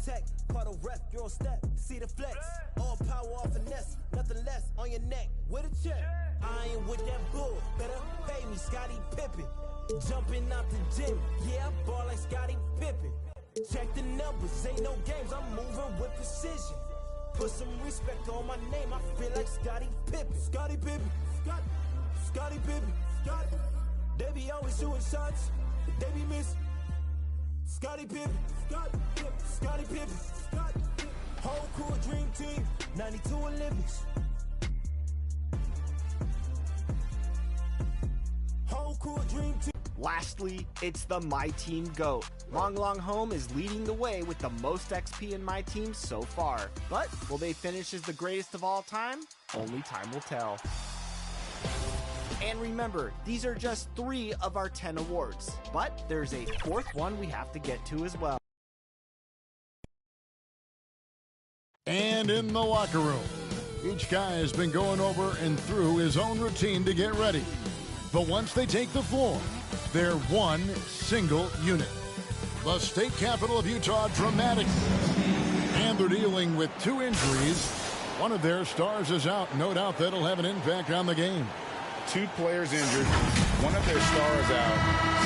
tech, caught a rep, you're on step, see the flex. All power off finesse, nothing less on your neck. With a check, I ain't with that bull. Better pay me, Scottie Pippen. Jumping out the gym, yeah, I ball like Scottie Pippen. Check the numbers, ain't no games, I'm moving with precision. Put some respect on my name, I feel like Scottie Pippen. Scottie Pippen, Scottie Pippen, Scottie. They be always shooting shots, but they be missing. Scottie Pippen, Scottie Pippen, Scottie. Whole crew dream team, 92 Olympics. Whole crew dream team. Lastly, it's the My Team GOAT. Long Long Home is leading the way with the most XP in My Team so far. But will they finish as the greatest of all time? Only time will tell. And remember, these are just 3 of our 10 awards. But there's a 4th one we have to get to as well. And in the locker room, each guy has been going over and through his own routine to get ready. But once they take the floor, they're one single unit. The state capital of Utah dramatically. And they're dealing with 2 injuries. One of their stars is out. No doubt that'll have an impact on the game. 2 players injured, one of their stars out,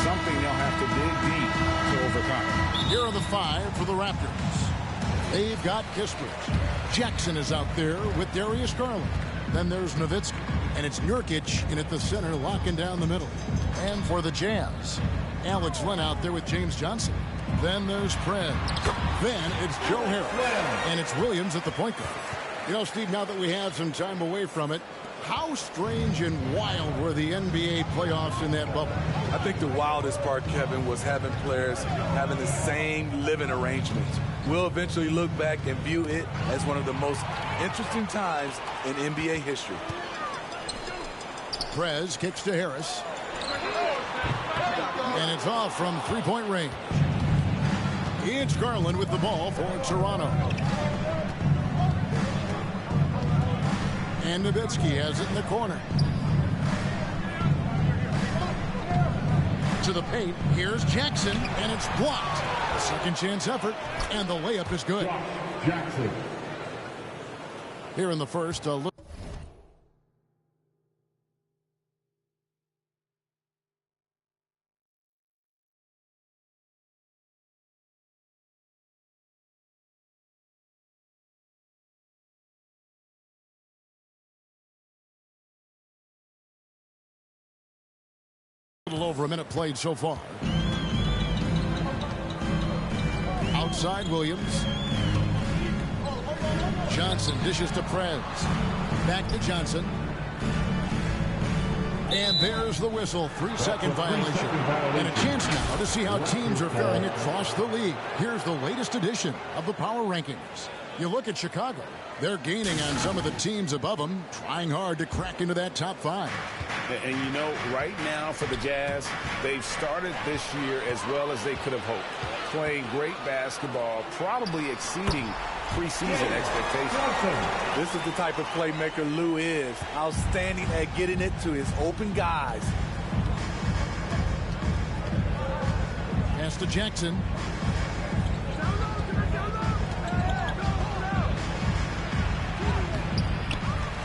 something they'll have to dig deep to overcome. Here are the 5 for the Raptors. They've got Kispert. Jackson is out there with Darius Garland. Then there's Nowitzki, and it's Nurkic in at the center, locking down the middle. And for the Jazz, Alex Len out there with James Johnson. Then there's Prez. Then it's Joe Harris, and it's Williams at the point guard. You know, Steve, now that we have some time away from it, how strange and wild were the NBA playoffs in that bubble? I think the wildest part, Kevin, was having players having the same living arrangements. We'll eventually look back and view it as one of the most interesting times in NBA history. Prez kicks to Harris. And it's off from three-point range. It's Garland with the ball for Toronto. And Nowitzki has it in the corner. To the paint, here's Jackson, and it's blocked. A second chance effort, and the layup is good. Jackson. Here in the first, a look. A little over a minute played so far. Outside Williams. Johnson dishes to Prez. Back to Johnson. And there's the whistle. 3-second violation. And a chance now to see how teams are faring across the league. Here's the latest edition of the Power Rankings. You look at Chicago. They're gaining on some of the teams above them, trying hard to crack into that top 5. And you know, right now for the Jazz, they've started this year as well as they could have hoped. Playing great basketball, probably exceeding preseason expectations. This is the type of playmaker Lou is. Outstanding at getting it to his open guys. Pass to Jackson.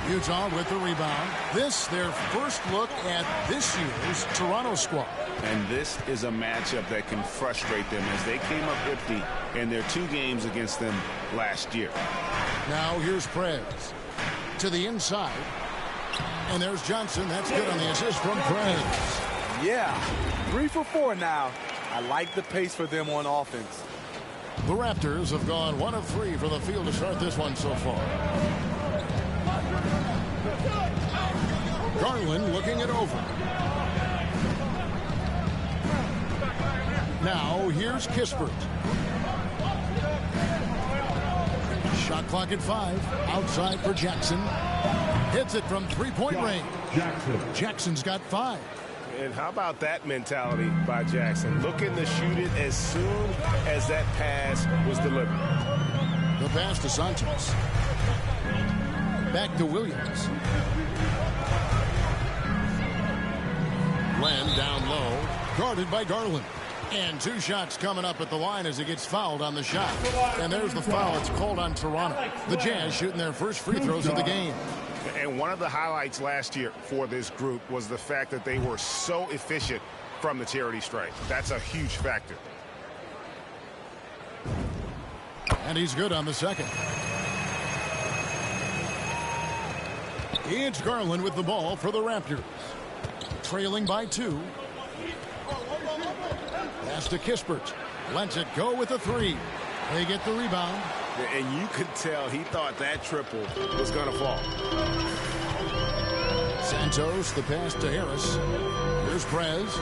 Utah with the rebound. This, their first look at this year's Toronto squad. And this is a matchup that can frustrate them as they came up empty in their 2 games against them last year. Now here's Prez to the inside. And there's Johnson. That's good on the assist from Prez. Yeah, 3 for 4 now. I like the pace for them on offense. The Raptors have gone 1 of 3 for the field to start this one so far. Garland looking it over. Now here's Kispert. Shot clock at 5. Outside for Jackson. Hits it from 3-point range. Jackson's got 5. And how about that mentality by Jackson? Looking to shoot it as soon as that pass was delivered. The pass to Santos. Back to Williams. Len down low. Guarded by Garland. And 2 shots coming up at the line as he gets fouled on the shot. And there's the foul. It's called on Toronto. The Jazz shooting their first free throws of the game. And one of the highlights last year for this group was the fact that they were so efficient from the charity stripe. That's a huge factor. And he's good on the second. It's Garland with the ball for the Raptors. Trailing by 2. Pass to Kispert. Lets it go with a 3. They get the rebound. And you could tell he thought that triple was going to fall. Santos, the pass to Harris. Here's Prez.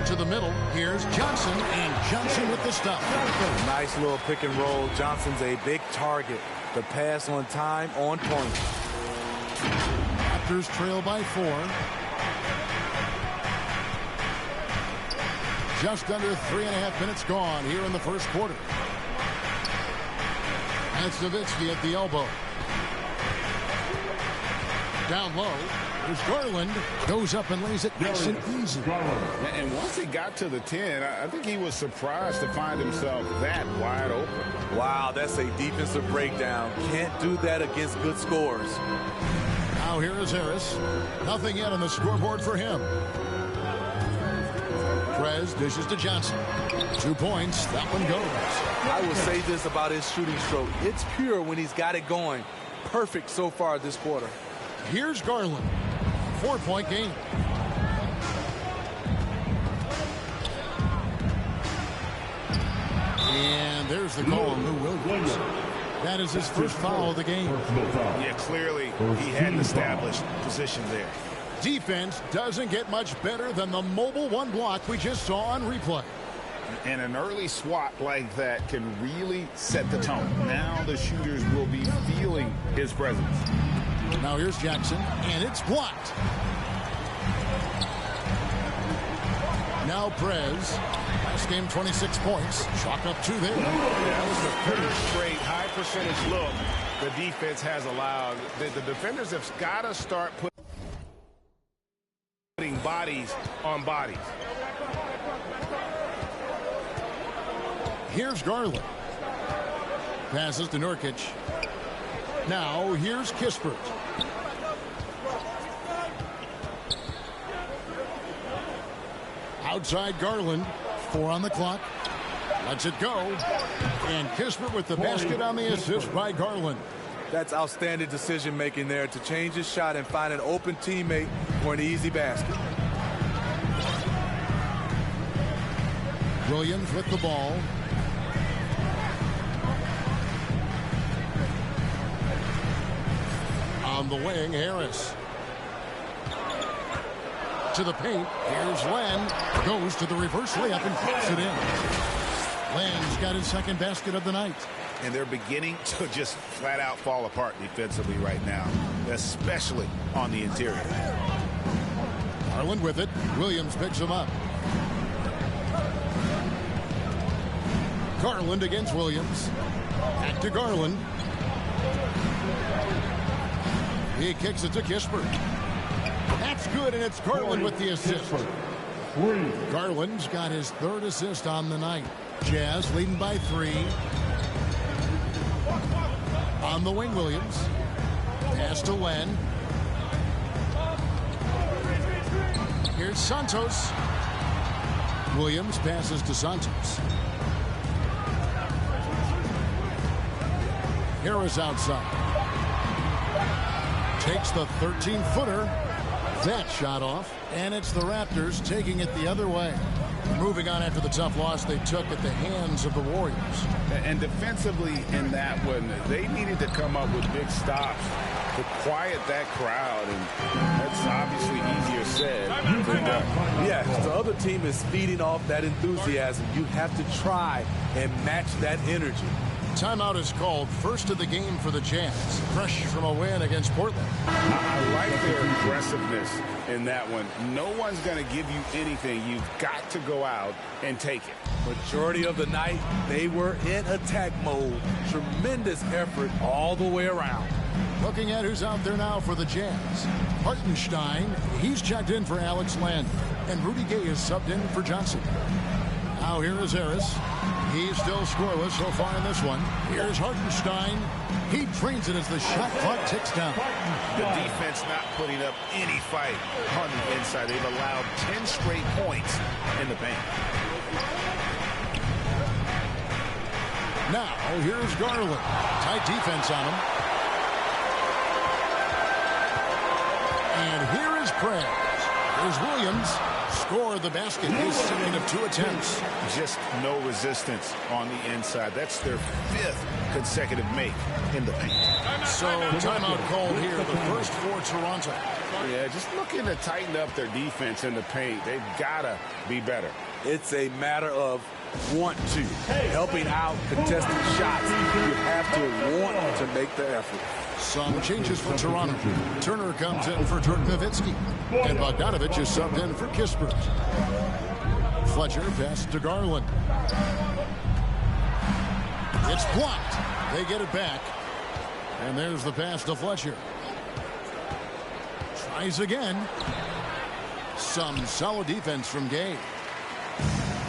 To the middle. Here's Johnson. And Johnson with the stop. Nice little pick and roll. Johnson's a big target. The pass on time, on point. Raptors trail by 4. Just under 3.5 minutes gone here in the first quarter. That's Nowitzki at the elbow. Down low. There's Garland. Goes up and lays it nice and easy. And once he got to the 10, I think he was surprised to find himself that wide open. Wow, that's a defensive breakdown. Can't do that against good scores. Now here is Harris. Nothing yet on the scoreboard for him. Prez dishes to Johnson. 2 points. That one goes. I will say this about his shooting stroke. It's pure when he's got it going. Perfect so far this quarter. Here's Garland. 4-point game. And there's the call on Lou Williams. That is his first foul of the game. Yeah, clearly he had an established position there. Defense doesn't get much better than the mobile 1 block we just saw on replay. And an early swat like that can really set the tone. Now the shooters will be feeling his presence. Now here's Jackson, and it's blocked. Now Prez. Last game 26 points. Chalk up 2 there. That was the pretty straight, high percentage look the defense has allowed. The defenders have got to start putting bodies on bodies. Here's Garland. Passes to Nurkic. Now here's Kispert. Outside Garland. 4 on the clock. Lets it go. And Kispert with the basket on the assist by Garland. That's outstanding decision making there to change his shot and find an open teammate for an easy basket. Williams with the ball. On the wing, Harris. To the paint. Here's Len. Goes to the reverse layup and puts it in. Len's got his second basket of the night. And they're beginning to just flat out fall apart defensively right now, especially on the interior. Garland with it. Williams picks him up. Garland against Williams. Back to Garland. He kicks it to Kispert. That's good, and it's Garland with the assist. Garland's got his 3rd assist on the night. Jazz leading by 3. On the wing, Williams. Pass to Len. Here's Santos. Williams passes to Santos. Harris outside. Takes the 13-footer. That shot off. And it's the Raptors taking it the other way. Moving on after the tough loss they took at the hands of the Warriors. And defensively in that one, they needed to come up with big stops to quiet that crowd. And that's obviously easier said than done. Yes, the other team is feeding off that enthusiasm. You have to try and match that energy. Timeout is called. First of the game for the Jazz. Fresh from a win against Portland. I like their aggressiveness in that one. No one's going to give you anything. You've got to go out and take it. Majority of the night, they were in attack mode. Tremendous effort all the way around. Looking at who's out there now for the Jazz. Hartenstein, he's checked in for Alex Len. And Rudy Gay is subbed in for Johnson. Now here is Harris. He's still scoreless so far in this one. Here's Hartenstein. He trains it as the shot clock ticks down. The defense not putting up any fight on the inside. They've allowed 10 straight points in the paint. Now here's Garland. Tight defense on him. And here is Prez. Here's Williams. Score the basket. His second of 2 attempts. Just no resistance on the inside. That's their 5th consecutive make in the paint. So timeout called here. The first for Toronto. Yeah, just looking to tighten up their defense in the paint. They've got to be better. It's a matter of want to. Helping out contested shots. You have to want to make the effort. Some changes for Toronto. Turner comes in for Dirk Nowitzki. And Bogdanovic is subbed in for Kispert. Fletcher passes to Garland. It's blocked. They get it back. And there's the pass to Fletcher. Tries again. Some solid defense from Gay.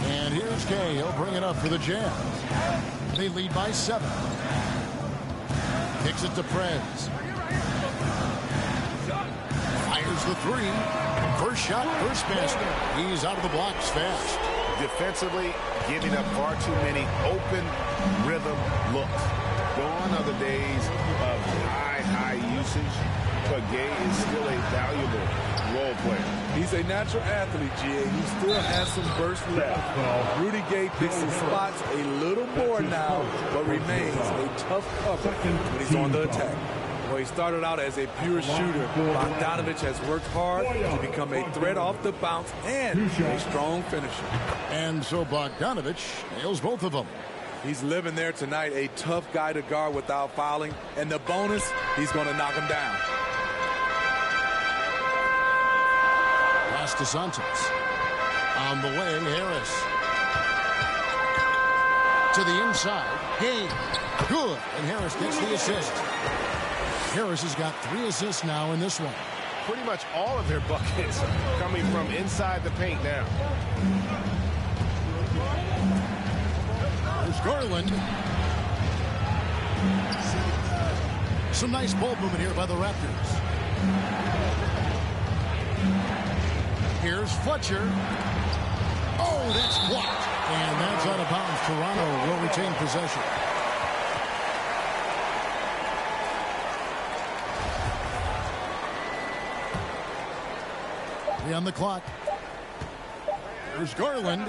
And here's Gay. He'll bring it up for the Jazz. They lead by 7. Kicks it to Prez. Fires the 3. First shot, first basket. He's out of the blocks fast. Defensively, giving up far too many open rhythm looks. Gone are the days of high usage, but Gay is still a valuable role player. He's a natural athlete, G.A. He still has some burst left. Rudy Gay picks his spots a little more now, but remains a tough cover when he's on the attack. Well, he started out as a pure shooter. Bogdanovic has worked hard to become a threat off the bounce and a strong finisher. And so Bogdanovic nails both of them. He's living there tonight, a tough guy to guard without fouling. And the bonus, he's going to knock him down. Pass to Santos. On the wing, Harris. To the inside. Gay. Good. And Harris gets the assist. Harris has got 3 assists now in this one. Pretty much all of their buckets coming from inside the paint now. There's Garland. Some nice ball movement here by the Raptors. Here's Fletcher. Oh, that's blocked. And that's out of bounds. Toronto will retain possession. On the clock. There's Garland.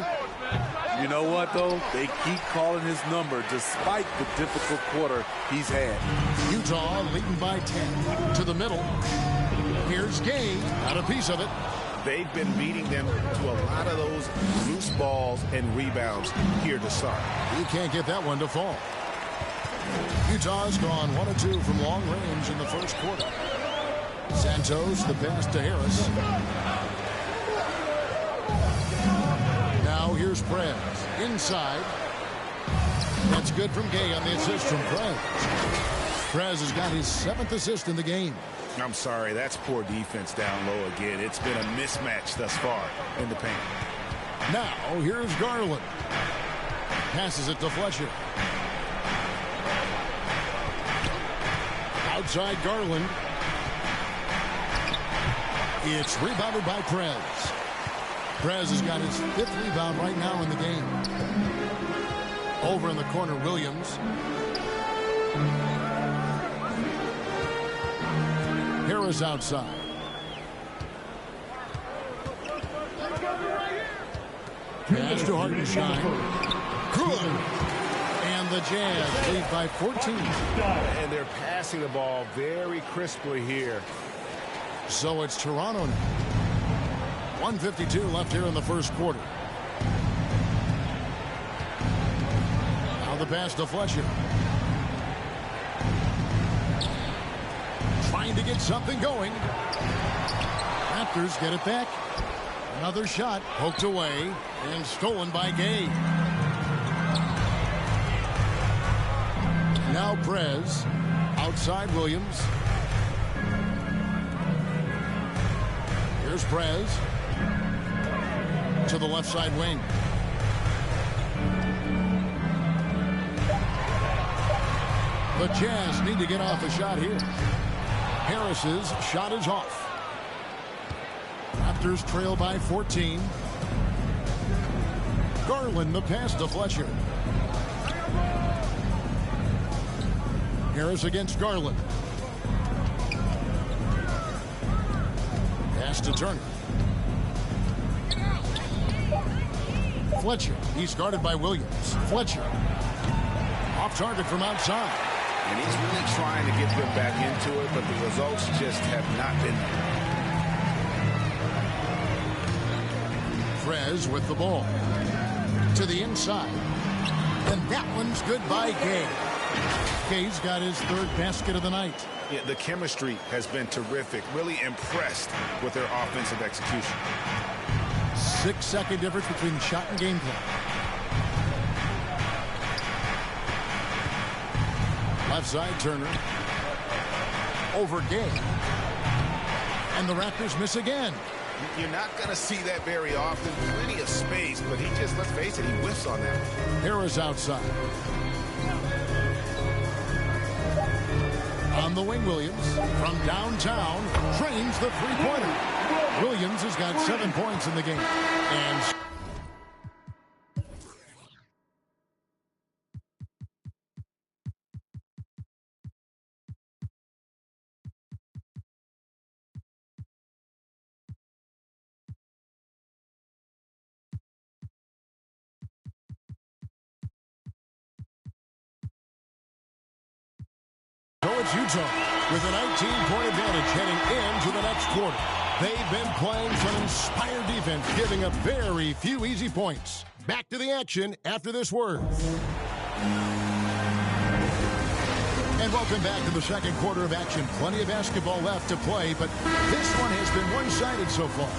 You know what, though? They keep calling his number despite the difficult quarter he's had. Utah leading by 10. To the middle. Here's Gay. Got a piece of it. They've been beating them to a lot of those loose balls and rebounds here to start. He can't get that one to fall. Utah's gone 1 of 2 from long range in the first quarter. Santos, the pass to Harris. Now here's Prez. Inside. That's good from Gay on the assist from Prez. Prez has got his 7th assist in the game. I'm sorry, that's poor defense down low again. It's been a mismatch thus far in the paint. Now here's Garland. Passes it to Fletcher. Outside Garland. It's rebounded by Prez. Prez has got his 5th rebound right now in the game. Over in the corner, Williams. Harris outside. Pass to Hartenstein. Good. And the Jazz lead by 14. And they're passing the ball very crisply here. So it's Toronto now. 1:52 left here in the first quarter. Now the pass to Fletcher. Trying to get something going. Raptors get it back. Another shot poked away and stolen by Gay. Now Prez. Outside Williams. Here's Prez to the left side wing. The Jazz need to get off a shot here. Harris's shot is off. Raptors trail by 14. Garland the pass to Fletcher. Harris against Garland. Pass to Turner. Fletcher. He's guarded by Williams. Fletcher. Off target from outside. And he's really trying to get them back into it, but the results just have not been there. Prez with the ball. To the inside. And that one's good by Gay. Gay's got his third basket of the night. Yeah, the chemistry has been terrific. Really impressed with their offensive execution. 6-second difference between shot and gameplay. Left side, Turner. Over Gay. And the Raptors miss again. You're not going to see that very often. Plenty of space, but he just, let's face it, he whiffs on that. Harris outside. On the wing, Williams from downtown trains the three-pointer. Williams has got 7 points in the game. And so it's Utah with a 19-point advantage heading into the next quarter. They've been playing some inspired defense, giving up very few easy points. Back to the action after this word. And welcome back to the second quarter of action. Plenty of basketball left to play, but this one has been one-sided so far.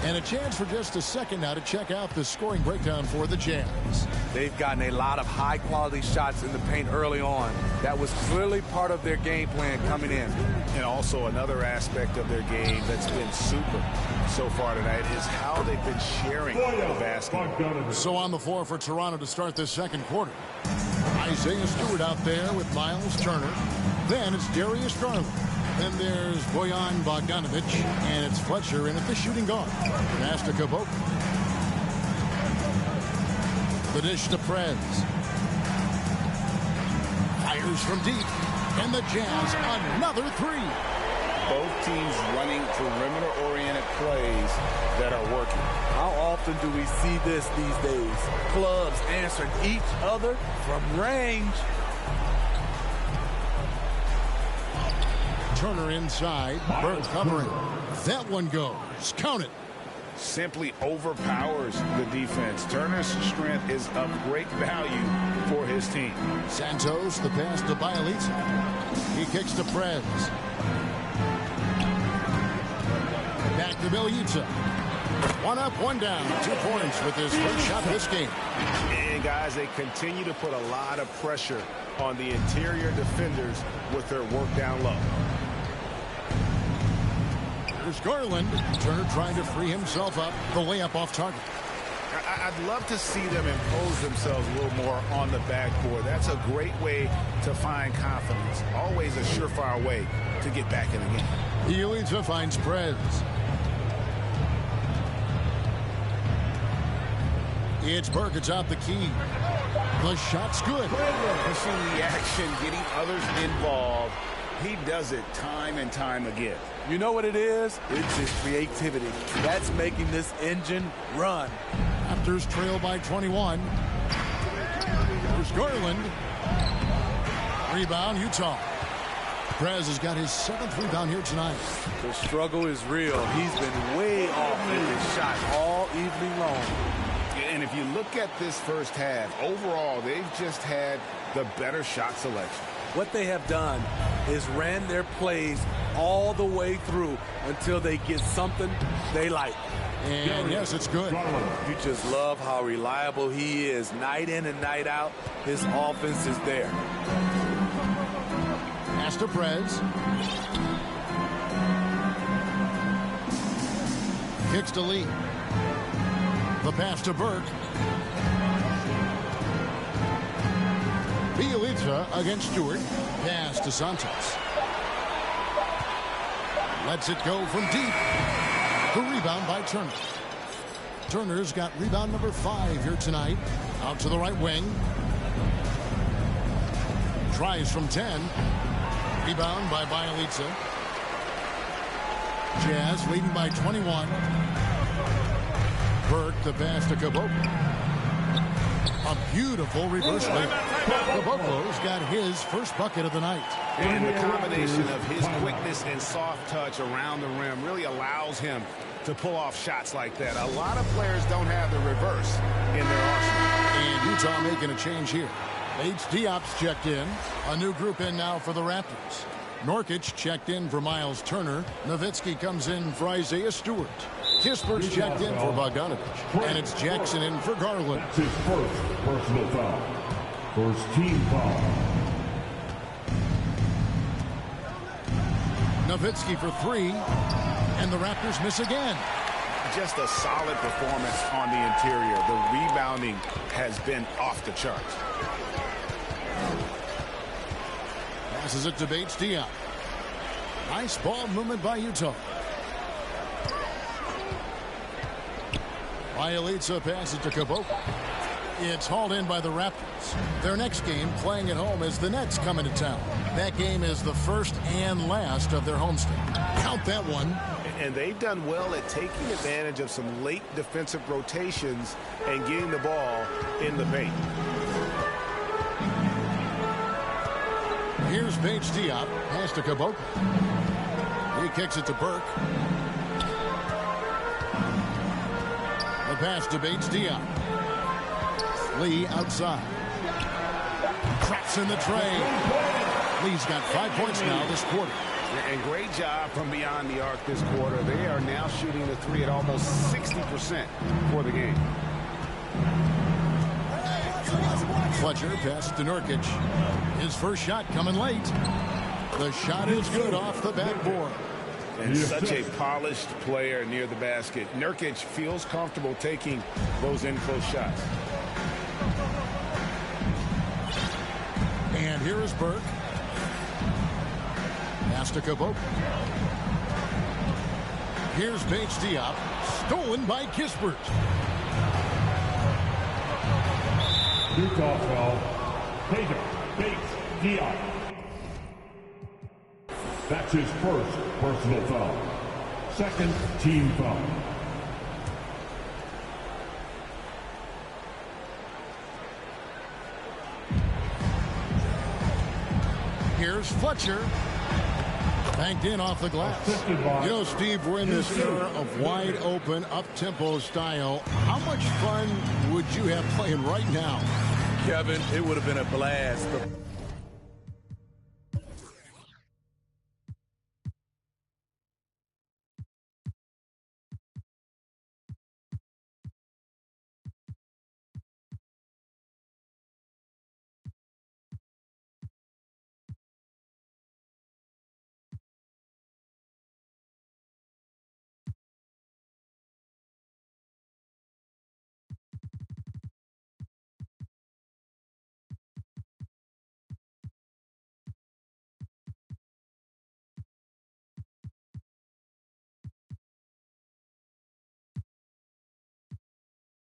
And a chance for just a second now to check out the scoring breakdown for the Jazz. They've gotten a lot of high-quality shots in the paint early on. That was clearly part of their game plan coming in. And also another aspect of their game that's been super so far tonight is how they've been sharing the basketball. So on the floor for Toronto to start this second quarter. Isaiah Stewart out there with Miles Turner. Then it's Darius Garland. Then there's Bojan Bogdanovic, and it's Fletcher in at the shooting guard. Pass to Caboclo. The dish to Prez. Fires from deep, and the Jazz another three. Both teams running perimeter-oriented plays that are working. How often do we see this these days? Clubs answering each other from range. Turner inside. Burke covering. That one goes. Count it. Simply overpowers the defense. Turner's strength is of great value for his team. Santos, the pass to Bielitsa. He kicks to Prez. Back to Bielitsa. One up, one down. 2 points with his first shot this game. And guys, they continue to put a lot of pressure on the interior defenders with their work down low. There's Garland. Turner trying to free himself up. The layup off target. I'd love to see them impose themselves a little more on the backboard. That's a great way to find confidence. Always a surefire way to get back in the game. Bielitsa finds Prez. It's Burke. It's out the key. The shot's good. Pushing the action, getting others involved. He does it time and time again. You know what it is? It's his creativity. That's making this engine run. Raptors trail by 21. There's Garland. Rebound, Utah. Prez has got his 7th rebound here tonight. The struggle is real. He's been way off with his shot all evening long. And if you look at this first half, overall, they've just had the better shot selection. What they have done is ran their plays all the way through until they get something they like. And yes, it's good. You just love how reliable he is night in and night out. His offense is there. Pass to Prez. Kicks to Lee. The pass to Burke. Bielitsa against Stewart. Pass to Santos. Lets it go from deep. The rebound by Turner. Turner's got rebound number 5 here tonight. Out to the right wing. Tries from 10. Rebound by Bielitsa. Jazz leading by 21. Burke, the pass to Caboclo. A beautiful reverse layup. Caboclo's got his first bucket of the night. And the combination of his quickness and soft touch around the rim really allows him to pull off shots like that. A lot of players don't have the reverse in their arsenal. And Utah making a change here. Diop's checked in. A new group in now for the Raptors. Nurkic checked in for Miles Turner. Nowitzki comes in for Isaiah Stewart. Kispert's checked in for Bogdanovich. And it's Jackson in for Garland. That's his first personal foul. First team foul. Nowitzki for 3. And the Raptors miss again. Just a solid performance on the interior. The rebounding has been off the charts. Passes it to Diop. Nice ball movement by Utah. Bielitsa passes to Caboclo. It's hauled in by the Raptors. Their next game, playing at home, is the Nets coming to town. That game is the first and last of their homestand. Count that one. And they've done well at taking advantage of some late defensive rotations and getting the ball in the paint. Here's Diop. Pass to Caboclo. He kicks it to Burke. The pass to Diop. Lee outside. Traps in the tray. Lee's got 5 points now this quarter. And great job from beyond the arc this quarter. They are now shooting the 3 at almost 60% for the game. Fletcher passes to Nurkic. His first shot coming late. The shot is good off the backboard. And such a polished player near the basket. Nurkic feels comfortable taking those in-close shots. And here is Burke. Pass to Caboclo. Here's Diop. Stolen by Kispert. Utah foul. Diop. That's his first personal foul. Second team foul. Here's Fletcher. Banked in off the glass. You know, Steve, we're in this era of wide open, up-tempo style. How much fun would you have playing right now? Kevin, it would have been a blast.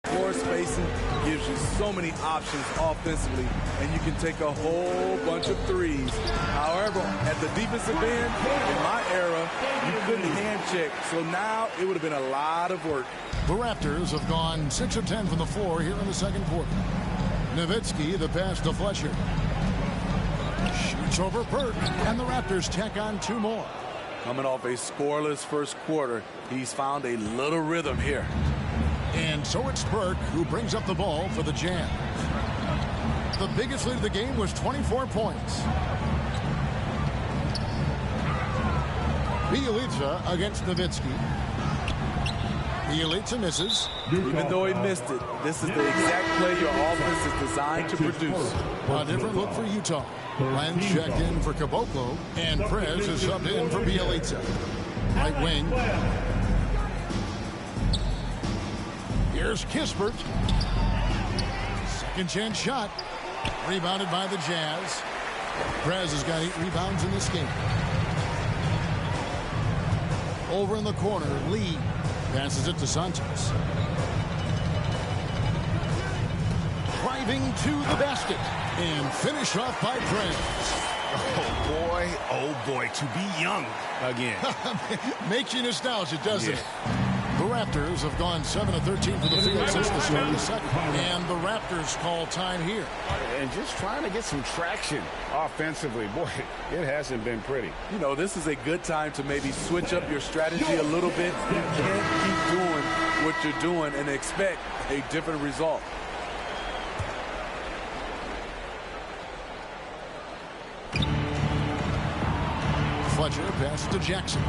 Floor spacing gives you so many options offensively, and you can take a whole bunch of threes. However, at the defensive end, in my era, you couldn't hand check, so now it would have been a lot of work. The Raptors have gone 6 of 10 from the floor here in the second quarter. Nowitzki, the pass to Fletcher. Shoots over Burke, and the Raptors tack on 2 more. Coming off a scoreless first quarter, he's found a little rhythm here. And so it's Burke who brings up the ball for the Jazz. The biggest lead of the game was 24 points. Bielitsa against Nowitzki. Bielitsa misses. Even though he missed it, this is the exact play your offense is designed to produce. A different look for Utah. Len checked in for Caboclo, and Prez is subbed in for Bielitsa. Right wing. Here's Kispert. Second chance shot. Rebounded by the Jazz. Prez has got 8 rebounds in this game. Over in the corner, Lee passes it to Santos. Driving to the basket and finish off by Prez. Oh boy, to be young again. Makes you nostalgic, doesn't it? The Raptors have gone 7 of 13 for the field since the start of the second. And the Raptors call time here. And just trying to get some traction offensively. Boy, it hasn't been pretty. You know, this is a good time to maybe switch up your strategy a little bit. You can't keep doing what you're doing and expect a different result. Fletcher passes to Jackson.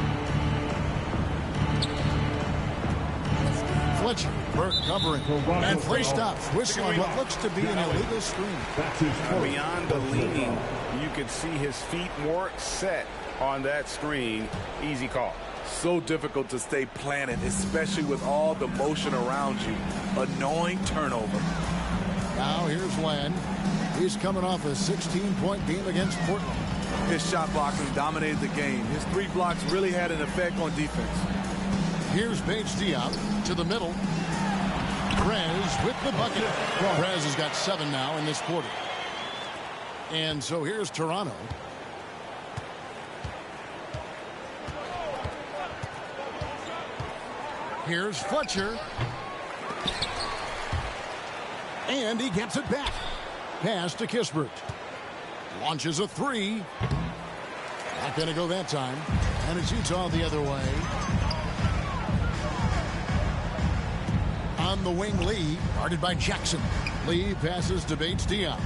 Fletcher, Burke covering. And play stops. Whistle on what looks to be an illegal screen. Beyond the leaning, you could see his feet more set on that screen. Easy call. So difficult to stay planted, especially with all the motion around you. Annoying turnover. Now here's Len. He's coming off a 16-point game against Portland. His shot blocking dominated the game. His 3 blocks really had an effect on defense. Here's Bates Diop to the middle. Prez with the bucket. Prez has got 7 now in this quarter. And so here's Toronto. Here's Fletcher. And he gets it back. Pass to Kispert. Launches a 3. Not going to go that time. And it's Utah the other way. On the wing, Lee, guarded by Jackson. Lee passes to Bates Diop.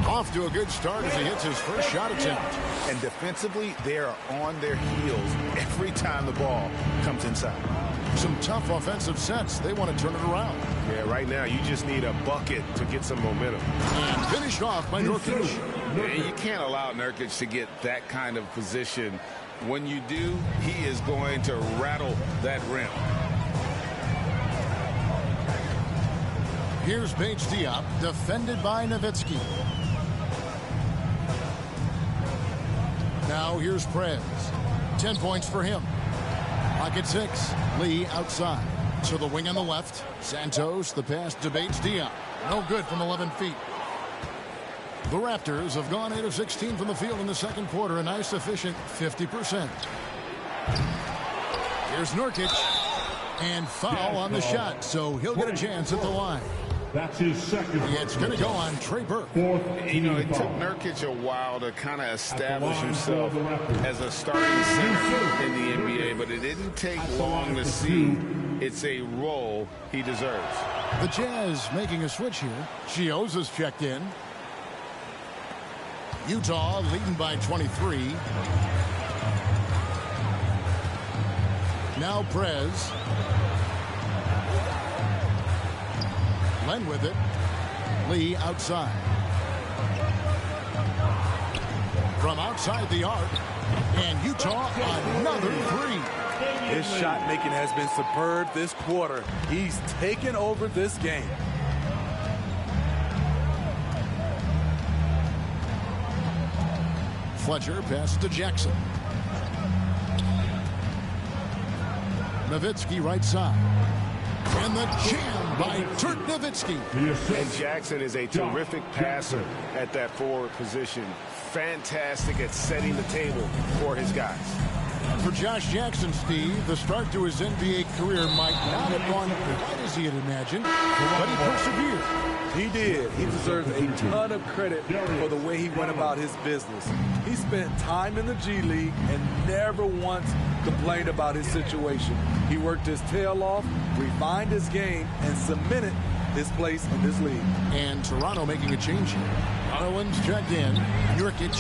Off to a good start as he hits his first shot attempt. And defensively, they are on their heels every time the ball comes inside. Some tough offensive sets. They want to turn it around. Yeah, right now you just need a bucket to get some momentum. And finished off by Nurkic. Yeah, you can't allow Nurkic to get that kind of position. When you do, he is going to rattle that rim. Here's Bates Diop, defended by Nowitzki. Now here's Prez. 10 points for him. Clock at 6. Lee outside. To the wing on the left. Santos, the pass to Bates Diop. No good from 11 feet. The Raptors have gone 8 of 16 from the field in the second quarter. A nice, efficient 50%. Here's Nurkic. And foul on the shot, so he'll get a chance at the line. That's his second. It's going to go on Trey Burke. You know, it took Nurkic a while to kind of establish himself as a starting center in the NBA, but it didn't take long to see it's a role he deserves. The Jazz making a switch here. Chioza's checked in. Utah leading by 23. Now Prez. Len with it. Lee outside. From outside the arc. And Utah another 3. His shot making has been superb this quarter. He's taken over this game. Fletcher passes to Jackson. Nowitzki right side. And the jam by Dirk Nowitzki. And Jackson is a terrific passer at that forward position. Fantastic at setting the table for his guys. For Josh Jackson, Steve, the start to his NBA career might not have gone quite as he had imagined, but he persevered. He did. He deserves a ton of credit for the way he went about his business. He spent time in the G League and never once complained about his situation. He worked his tail off, refined his game, and cemented his place in this league. And Toronto making a change here. Owens checked in. Nurkic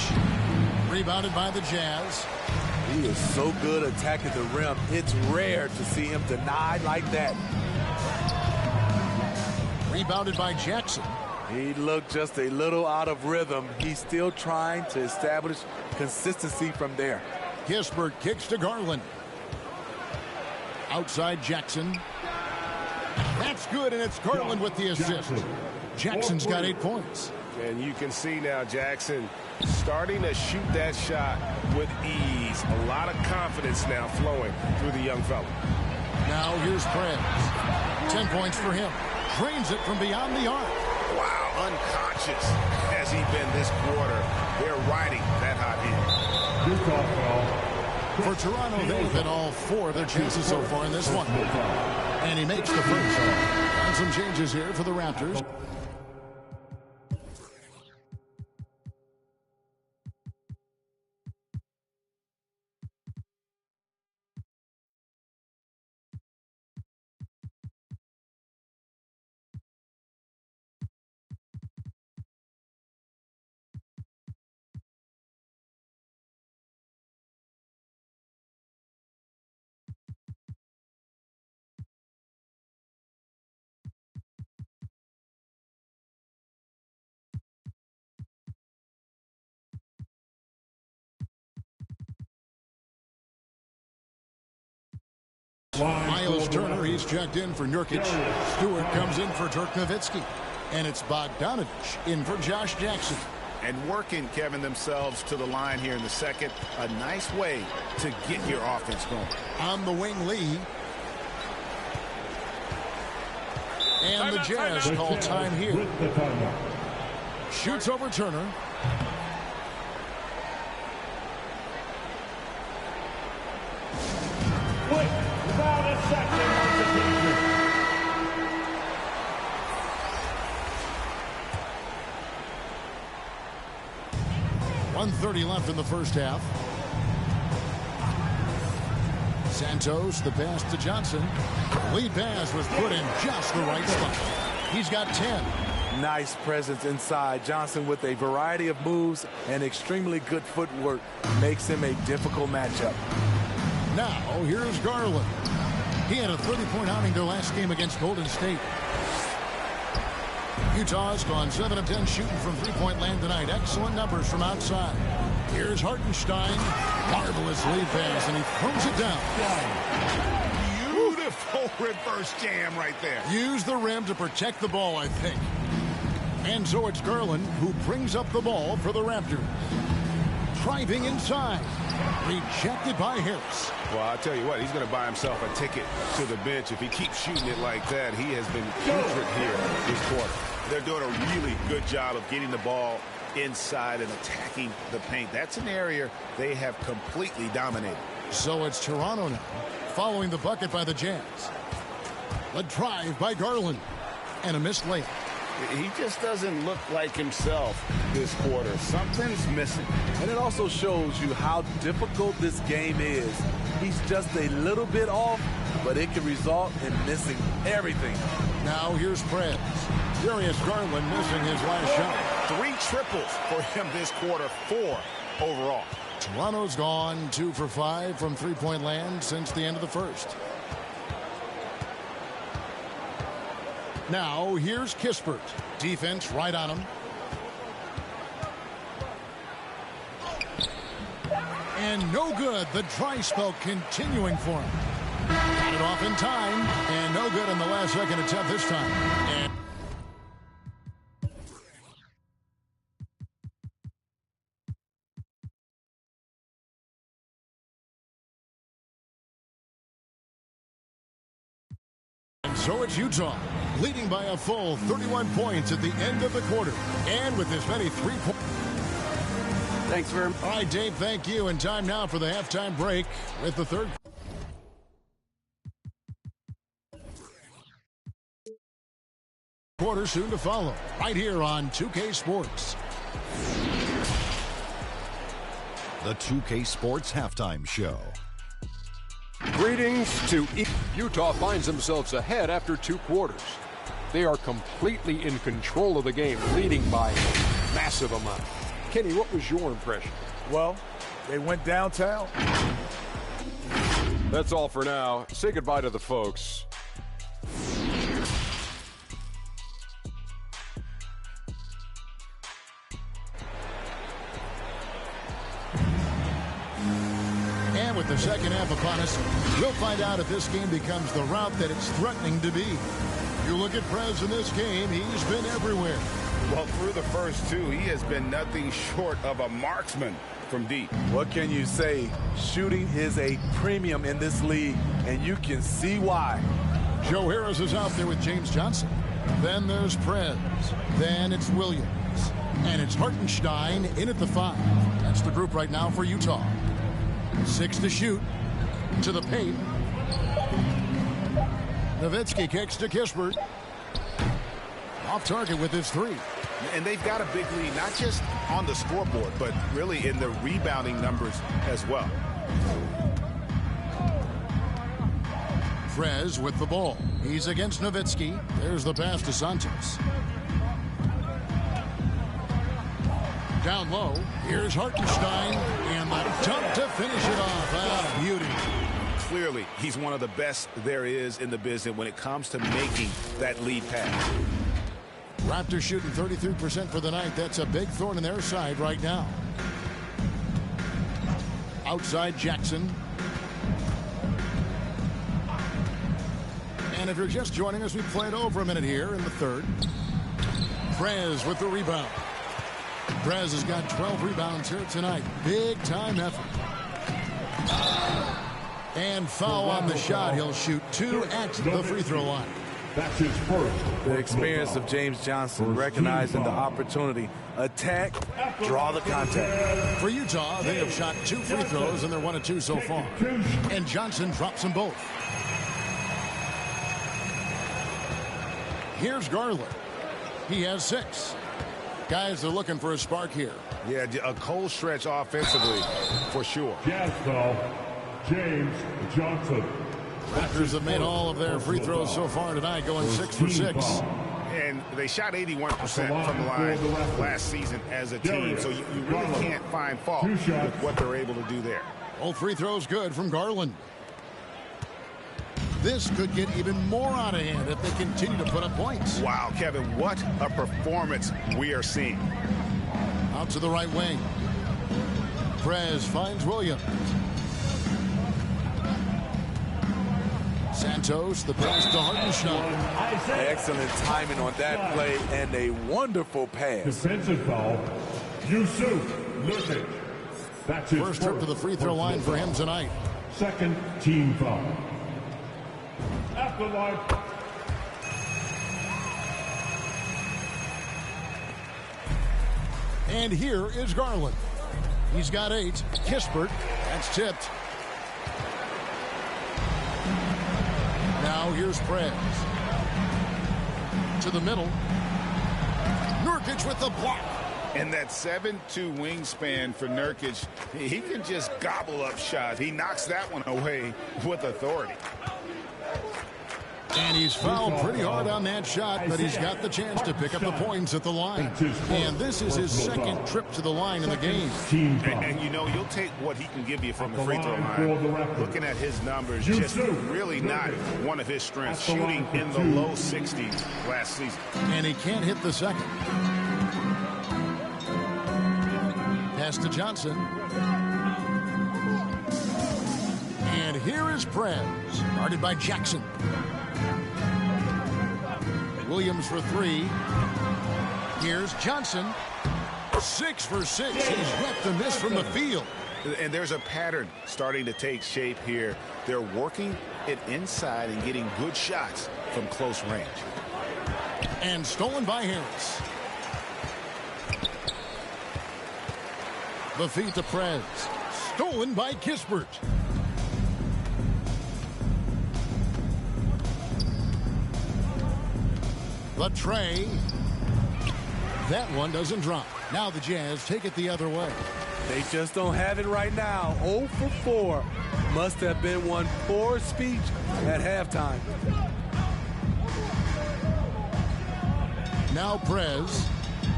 rebounded by the Jazz. He is so good attacking the rim. It's rare to see him denied like that. Rebounded by Jackson. He looked just a little out of rhythm. He's still trying to establish consistency from there. Kispert kicks to Garland. Outside Jackson. That's good, and it's Garland with the assist. Jackson's got 8 points. And you can see now Jackson starting to shoot that shot with ease. A lot of confidence now flowing through the young fella. Now here's Prez. 10 points for him. Drains it from beyond the arc. Wow, unconscious has he been this quarter. They're riding that hot heat. For Toronto, they've hit all 4 of their chances so far in this one. And he makes the first. And some changes here for the Raptors. Miles Turner, he's checked in for Nurkic. Stewart comes in for Dirk Nowitzki. And it's Bogdanovich in for Josh Jackson. And working, Kevin, themselves to the line here in the second. A nice way to get your offense going. On the wing, Lee. And the Jazz call time here. Shoots over Turner. About a second on the defense. 1:30 left in the first half. Santos, the pass to Johnson. Lead pass was put in just the right spot. He's got 10. Nice presence inside. Johnson with a variety of moves and extremely good footwork makes him a difficult matchup. Now, here's Garland. He had a 30-point outing their last game against Golden State. Utah's gone 7 of 10 shooting from three-point land tonight. Excellent numbers from outside. Here's Hartenstein. Marvelous lead pass, and he throws it down. Beautiful reverse jam right there. Use the rim to protect the ball, I think. And so it's Garland who brings up the ball for the Raptors. Driving inside. Rejected by Harris. Well, I'll tell you what, he's going to buy himself a ticket to the bench. If he keeps shooting it like that, he has been putrid here this quarter. They're doing a really good job of getting the ball inside and attacking the paint. That's an area they have completely dominated. So it's Toronto now, following the bucket by the Jazz. A drive by Garland. And a missed layup. He just doesn't look like himself this quarter. Something's missing. And it also shows you how difficult this game is. He's just a little bit off, but it can result in missing everything. Now here's Prez. Darius Garland missing his last shot. 3 triples for him this quarter, 4 overall. Toronto's gone 2 for 5 from three-point land since the end of the first. Now here's Kispert. Defense right on him. And no good. The dry spell continuing for him. Got it off in time. And no good in the last second attempt this time. And so it's Utah, leading by a full 31 points at the end of the quarter. And with as many 3 points. Thanks very much. All right, Dave, thank you. And time now for the halftime break with the third quarter soon to follow, right here on 2K Sports. The 2K Sports Halftime Show. Greetings to Utah finds themselves ahead after 2 quarters. They are completely in control of the game, leading by a massive amount. Kenny, what was your impression? Well, they went downtown. That's all for now. Say goodbye to the folks. And with the second half upon us, we'll find out if this game becomes the route that it's threatening to be. You look at Prez in this game, he's been everywhere. Well, through the first two, he has been nothing short of a marksman from deep. What can you say? Shooting is a premium in this league, and you can see why. Joe Harris is out there with James Johnson. Then there's Prez. Then it's Williams. And it's Hartenstein in at the 5. That's the group right now for Utah. 6 to shoot. To the paint. Nowitzki kicks to Kispert. Off target with his 3. And they've got a big lead, not just on the scoreboard, but really in the rebounding numbers as well. Prez with the ball. He's against Nowitzki. There's the pass to Santos. Down low. Here's Hartenstein. And the dunk to finish it off. Ah, beauty. Clearly, he's one of the best there is in the business when it comes to making that lead pass. Raptors shooting 33% for the night. That's a big thorn in their side right now. Outside Jackson. And if you're just joining us, we played over a minute here in the third. Prez with the rebound. Prez has got 12 rebounds here tonight. Big time effort. And foul on the shot. He'll shoot 2 at the free throw line. That's his first. The experience of James Johnson, recognizing the opportunity. Attack, draw the contact. For Utah, they have shot 2 free throws, and they're 1 of 2 so far. And Johnson drops them both. Here's Garland. He has 6. Guys, they're looking for a spark here. Yeah, a cold stretch offensively, for sure. Jazz foul, James Johnson. Raptors have made all of their free throws so far tonight, going 6 for 6. And they shot 81% from the line last season as a team, so you really can't find fault with what they're able to do there. Both free throws good from Garland. This could get even more out of hand if they continue to put up points. Wow, Kevin, what a performance we are seeing. Out to the right wing. Prez finds Williams. Santos, the pass to Hartenstein. Excellent timing on that play and a wonderful pass. Defensive foul, Yusuf Nurkic. That's his First trip to the free throw line for him tonight. Second team foul. At the line. And here is Garland. He's got 8. Kispert, that's tipped. Now here's Prez. To the middle. Nurkic with the block. And that 7'2" wingspan for Nurkic, he can just gobble up shots. He knocks that one away with authority. And he's fouled pretty hard on that shot, but he's got the chance to pick up the points at the line. And this is his second trip to the line in the game. And you know, you'll take what he can give you from the free throw line. Looking at his numbers, just really not one of his strengths. Shooting in the low 60s last season. And he can't hit the second. Pass to Johnson. And here is Prez, guarded by Jackson. Williams for 3. Here's Johnson. 6 for 6. He's left a miss from the field. And there's a pattern starting to take shape here. They're working it inside and getting good shots from close range. And stolen by Harris. The feed to Prez. Stolen by Kispert. The tray. That one doesn't drop. Now the Jazz take it the other way. They just don't have it right now. 0 for 4. Must have been one poor speech at halftime. Now Prez.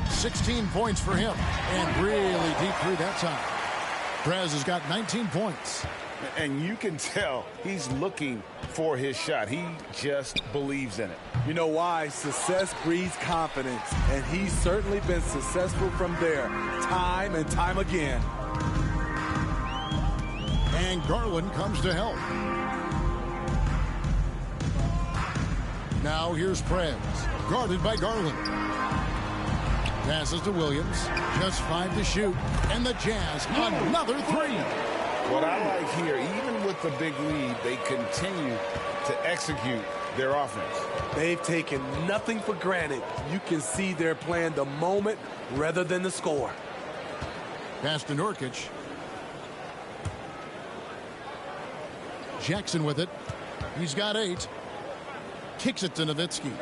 16 points for him. And really deep three that time. Prez has got 19 points. And you can tell he's looking for his shot. He just believes in it. You know why? Success breeds confidence, and he's certainly been successful from there, time and time again. And Garland comes to help. Now here's Prez, guarded by Garland. Passes to Williams. Just 5 to shoot. And the Jazz, another 3. What I like here, even with the big lead, they continue to execute their offense. They've taken nothing for granted. You can see they're playing the moment rather than the score. Pass to Nurkic. Jackson with it. He's got 8. Kicks it to Nowitzki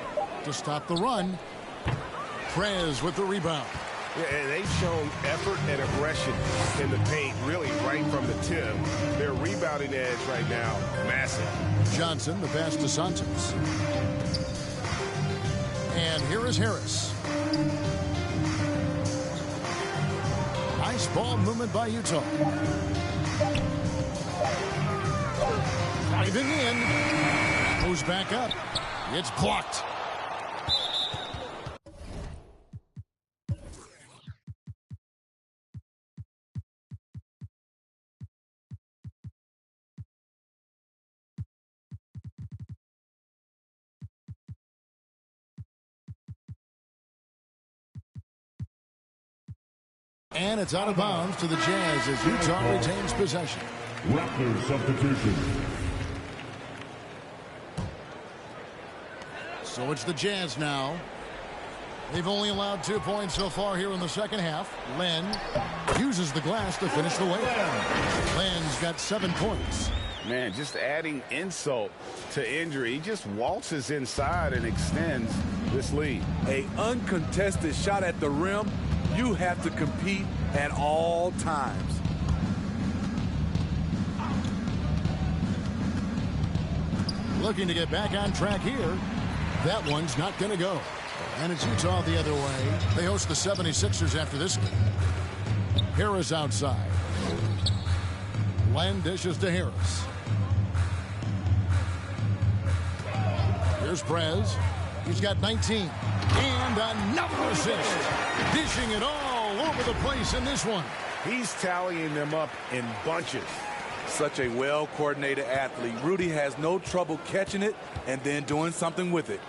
to stop the run. Prez with the rebound. Yeah, and they've shown effort and aggression in the paint, really right from the tip. Their rebounding edge right now, massive. Johnson, the pass to Santos. And here is Harris. Nice ball movement by Utah. Diving in. Goes back up. It's blocked. And it's out of bounds to the Jazz as Utah retains possession. Raptors substitution. So it's the Jazz now. They've only allowed 2 points so far here in the second half. Len uses the glass to finish the layup. Len's got 7 points. Man, just adding insult to injury. He just waltzes inside and extends this lead. An uncontested shot at the rim. You have to compete at all times. Looking to get back on track here. That one's not going to go. And it's Utah the other way. They host the 76ers after this game. Harris outside. Len dishes to Harris. Here's Prez. He's got 19. And another assist. Dishing it all over the place in this one. He's tallying them up in bunches. Such a well-coordinated athlete. Rudy has no trouble catching it and then doing something with it.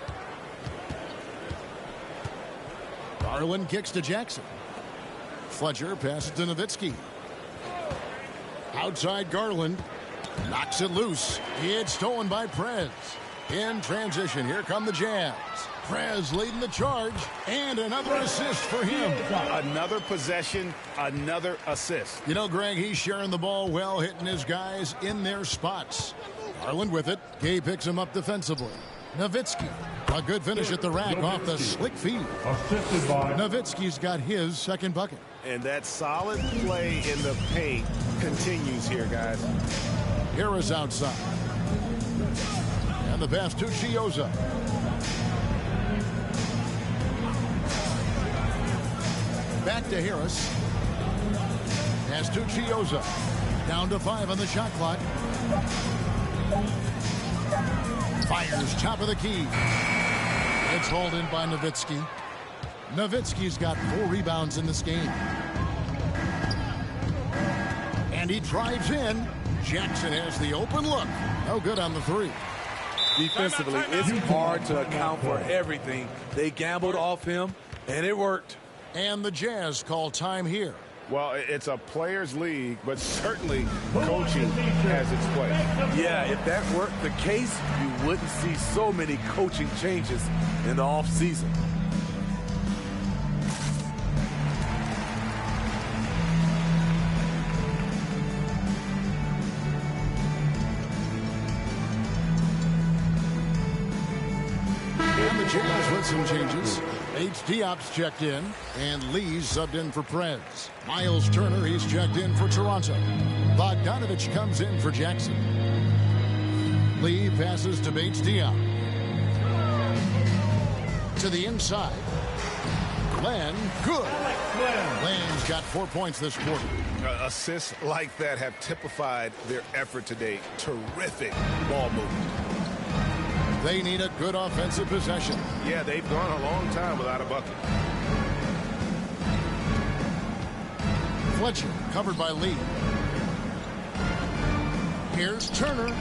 Garland kicks to Jackson. Fletcher passes to Nowitzki. Outside Garland. Knocks it loose. It's stolen by Prez. In transition, here come the Jazz. Prez leading the charge, and another assist for him. Another possession, another assist. You know, Greg, he's sharing the ball well, hitting his guys in their spots. Garland with it. Gay picks him up defensively. Nowitzki, a good finish at the rack off the slick feed. Assisted by Nowitzki's got his second bucket. And that solid play in the paint continues here, guys. Harris outside. And the pass to Chioza. Back to Harris. Pass to Chioza. Down to 5 on the shot clock. Fires top of the key. It's hauled in by Nowitzki. Nowitzki's got 4 rebounds in this game. And he drives in. Jackson has the open look. No good on the 3. Defensively, it's hard to account for everything. They gambled off him, and it worked. And the Jazz call time here. Well, it's a players' league, but certainly coaching has its place. Yeah, if that weren't the case, you wouldn't see so many coaching changes in the offseason. And the Jazz with some changes. Diop's checked in, and Lee's subbed in for Prez. Miles Turner, he's checked in for Toronto. Bogdanovich comes in for Jackson. Lee passes to Diop. To the inside. Len, good. Len's got 4 points this quarter. Assists like that have typified their effort today. Terrific ball movement. They need a good offensive possession. Yeah, they've gone a long time without a bucket. Fletcher covered by Lee. Here's Turner.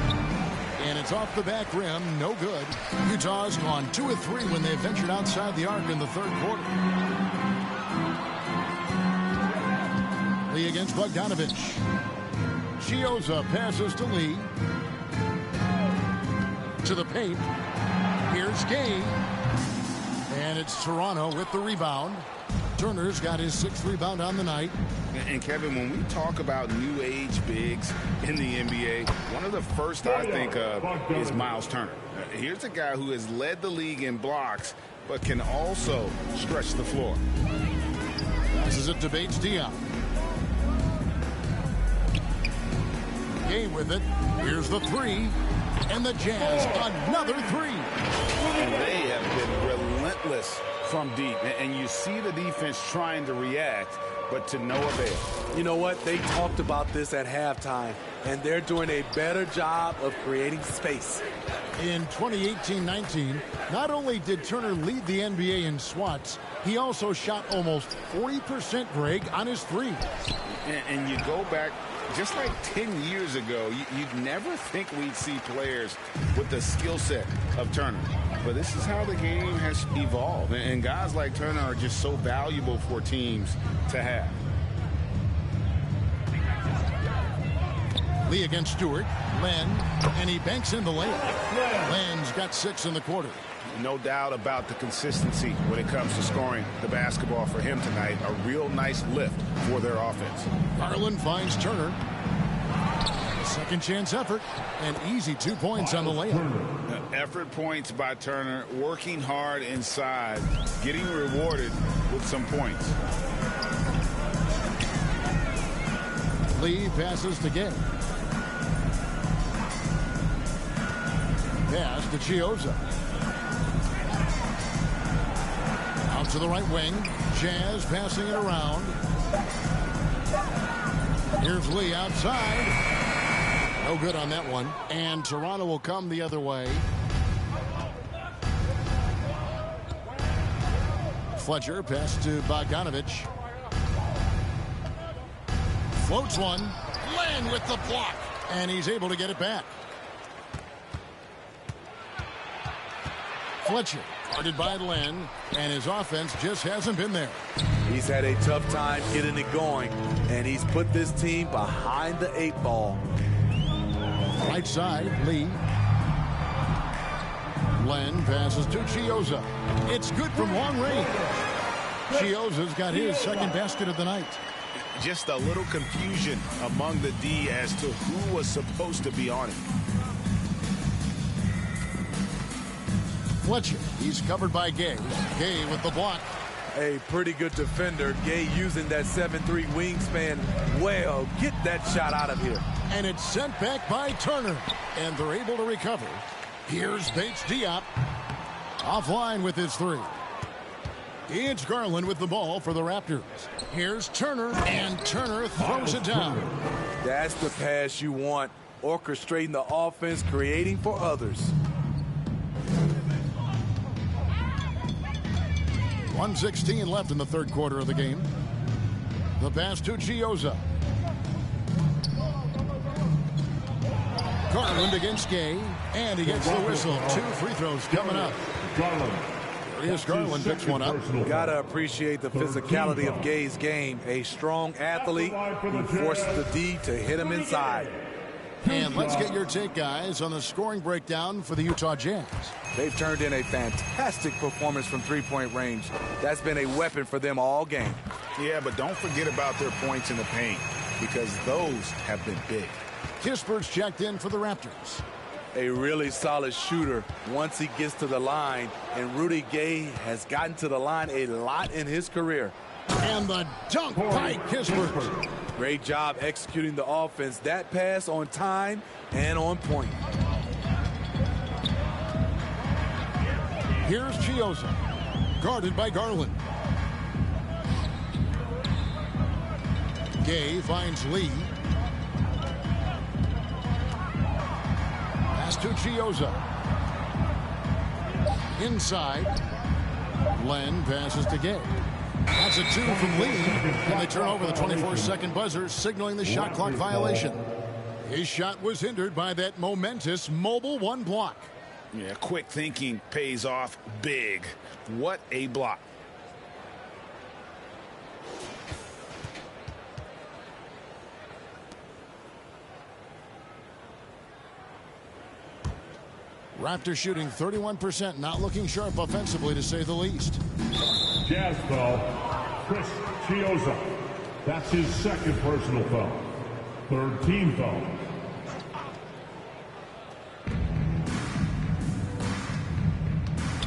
And it's off the back rim. No good. Utah's gone 2 of 3 when they ventured outside the arc in the third quarter. Lee against Bogdanovich. Chiozza passes to Lee. To the paint. Here's Gay. And it's Toronto with the rebound. Turner's got his 6th rebound on the night. And Kevin, when we talk about new age bigs in the NBA, one of the first I think of is Miles Turner. Here's a guy who has led the league in blocks, but can also stretch the floor. Passes it to Bates Diop. Gay with it. Here's the 3. And the Jazz, another 3. And they have been relentless from deep. And you see the defense trying to react, but to no avail. You know what? They talked about this at halftime, and they're doing a better job of creating space. In 2018-19, not only did Turner lead the NBA in swats, he also shot almost 40%, Greg, on his threes. And you go back just like 10 years ago, you'd never think we'd see players with the skill set of Turner. But this is how the game has evolved. And guys like Turner are just so valuable for teams to have. Lee against Stewart. Len, and he banks in the layup. Len's got 6 in the quarter. No doubt about the consistency when it comes to scoring the basketball for him tonight. A real nice lift for their offense. Garland finds Turner. Second chance effort. An easy 2 points on the layup. Effort points by Turner. Working hard inside. Getting rewarded with some points. Lee passes to Gay. Pass to Chiozza. Out to the right wing. Jazz passing it around. Here's Lee outside. No good on that one. And Toronto will come the other way. Fletcher pass to Bogdanovich. Floats one. Len with the block. And he's able to get it back. Fletcher guarded by Len, and his offense just hasn't been there. He's had a tough time getting it going, and he's put this team behind the 8 ball. Right side, Lee. Len passes to Chiozza. It's good from long range. Chiozza's got his second basket of the night. Just a little confusion among the D as to who was supposed to be on it. Fletcher, he's covered by Gay. Gay with the block. A pretty good defender. Gay using that 7'3" wingspan well. Get that shot out of here. And it's sent back by Turner. And they're able to recover. Here's Bates Diop. Offline with his 3. It's Garland with the ball for the Raptors. Here's Turner. And Turner throws it down. That's the pass you want. Orchestrating the offense, creating for others. 1:16 left in the third quarter of the game. The pass to Chiozza. Garland against Gay, and he gets the whistle. 2 free throws coming up. Darius Garland picks one up. Gotta appreciate the physicality of Gay's game. A strong athlete who forced the D to hit him inside. And let's get your take, guys, on the scoring breakdown for the Utah Jazz. They've turned in a fantastic performance from three-point range. That's been a weapon for them all game. Yeah, but don't forget about their points in the paint, because those have been big. Kispert's checked in for the Raptors. A really solid shooter once he gets to the line, and Rudy Gay has gotten to the line a lot in his career. And the dunk by Kispert. Great job executing the offense. That pass on time and on point. Here's Chiozza, guarded by Garland. Gay finds Lee. Pass to Chiozza. Inside. Len passes to Gay. That's a 2 from Lee, and they turn over the 24-second buzzer, signaling the shot clock violation. His shot was hindered by that momentous Mobile One block. Yeah, quick thinking pays off big. What a block. Raptors shooting 31%, not looking sharp offensively, to say the least. Jazz foul, Chris Chiozza. That's his second personal foul. Third team foul.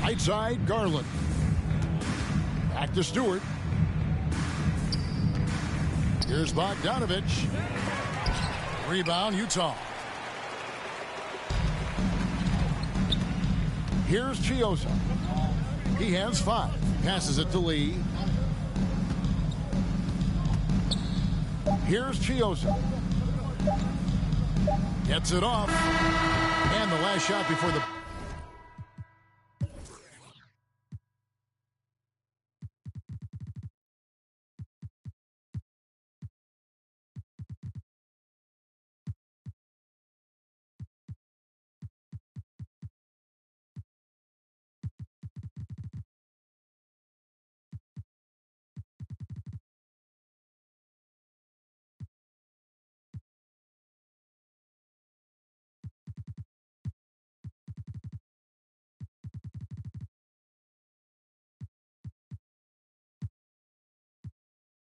Right side, Garland. Back to Stewart. Here's Bogdanovich. Rebound, Utah. Here's Chiozza. He has 5. Passes it to Lee. Here's Chiozza. Gets it off. And the last shot before the...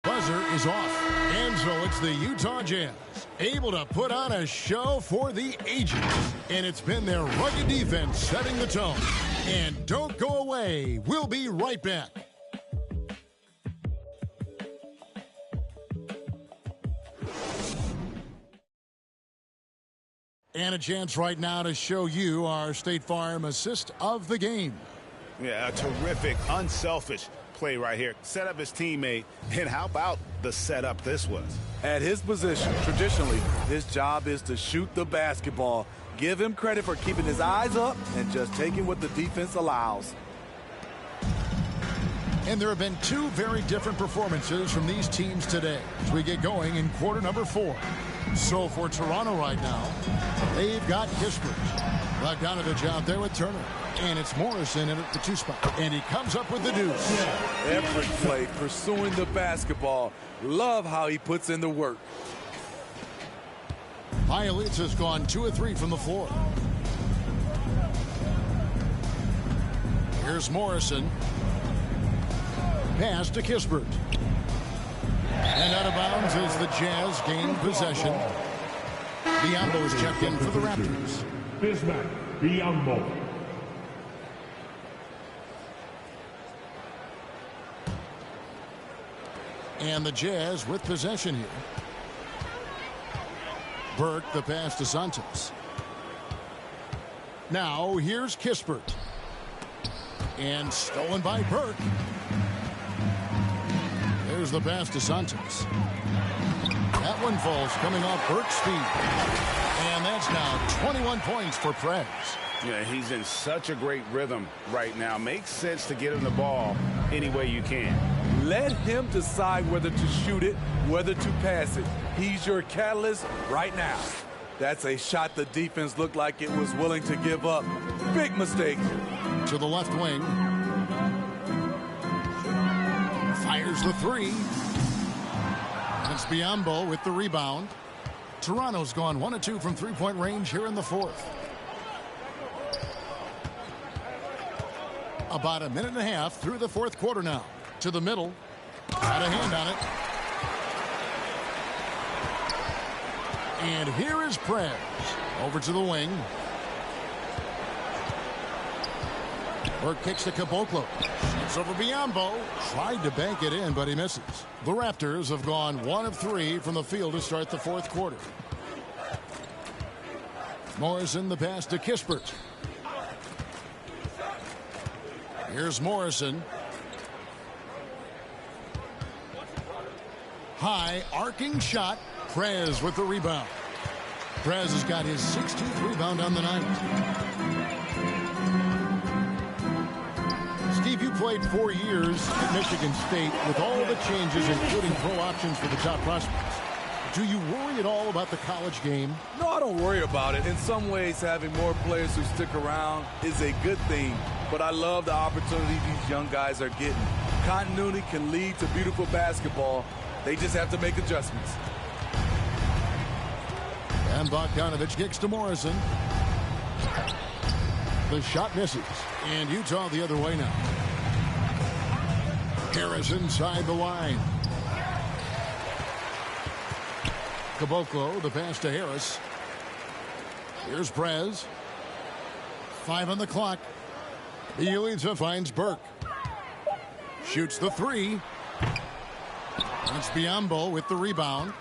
Buzzer is off. And so it's the Utah Jazz, able to put on a show for the ages. And it's been their rugged defense setting the tone. And don't go away. We'll be right back. And a chance right now to show you our State Farm assist of the game. Yeah, a terrific, unselfish play right here. Set up his teammate, and how about the setup this was? At his position, traditionally, his job is to shoot the basketball. Give him credit for keeping his eyes up and just taking what the defense allows. And there have been 2 very different performances from these teams today as we get going in quarter number 4. So for Toronto right now, they've got Kispert. Bogdanovich out there with Turner. And it's Morrison in at the 2 spot. And he comes up with the deuce. Every play pursuing the basketball. Love how he puts in the work. Bjelica's gone 2 of 3 from the floor. Here's Morrison. Pass to Kispert. And out of bounds as the Jazz gain possession. Biyombo is checked in for the Raptors. Bismack Biyombo. And the Jazz with possession here. Burke, the pass to Santos. Now here's Kispert. And stolen by Burke. There's the pass to Santos. That one falls coming off Burke's feet. And that's now 21 points for Prez. Yeah, he's in such a great rhythm right now. Makes sense to get him the ball any way you can. Let him decide whether to shoot it, whether to pass it. He's your catalyst right now. That's a shot the defense looked like it was willing to give up. Big mistake. To the left wing. Fires the 3. It's Biyombo with the rebound. Toronto's gone 1 of 2 from 3-point range here in the 4th. About a minute and a half through the 4th quarter now. To the middle. Got a hand on it. And here is Prez. Over to the wing. Burke kicks to Caboclo. It's over Biyombo. Tried to bank it in, but he misses. The Raptors have gone 1 of 3 from the field to start the 4th quarter. Morrison, the pass to Kispert. Here's Morrison. High arcing shot. Prez with the rebound. Prez has got his 16th rebound on the night. Steve, you played 4 years at Michigan State with all the changes, including pro options for the top prospects. Do you worry at all about the college game? No, I don't worry about it. In some ways, having more players who stick around is a good thing. But I love the opportunity these young guys are getting. Continuity can lead to beautiful basketball. They just have to make adjustments. And Bogdanovich kicks to Morrison. The shot misses. And Utah the other way now. Harris inside the line. Caboclo, the pass to Harris. Here's Prez. 5 on the clock. Bjelica finds Burke. Shoots the 3. It's Biyombo with the rebound.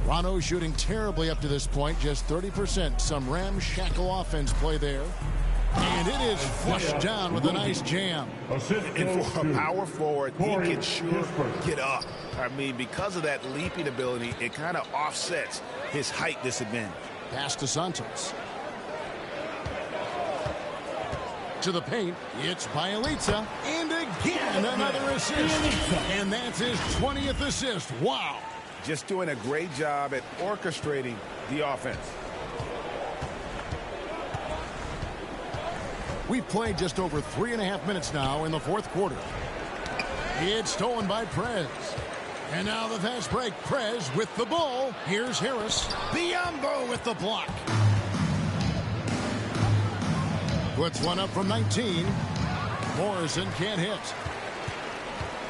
Toronto shooting terribly up to this point, just 30%. Some ramshackle offense play there. And it is flushed down with a nice jam. And for a power forward, he can sure get up. I mean, because of that leaping ability, it kind of offsets his height disadvantage. Pass to Santos. To the paint, it's Bjelica. And again, another assist. And that's his 20th assist. Wow. Just doing a great job at orchestrating the offense. We've played just over 3.5 minutes now in the fourth quarter. It's stolen by Prez. And now the fast break. Prez with the ball. Here's Harris. Biyombo with the block. Puts one up from 19. Morrison can't hit.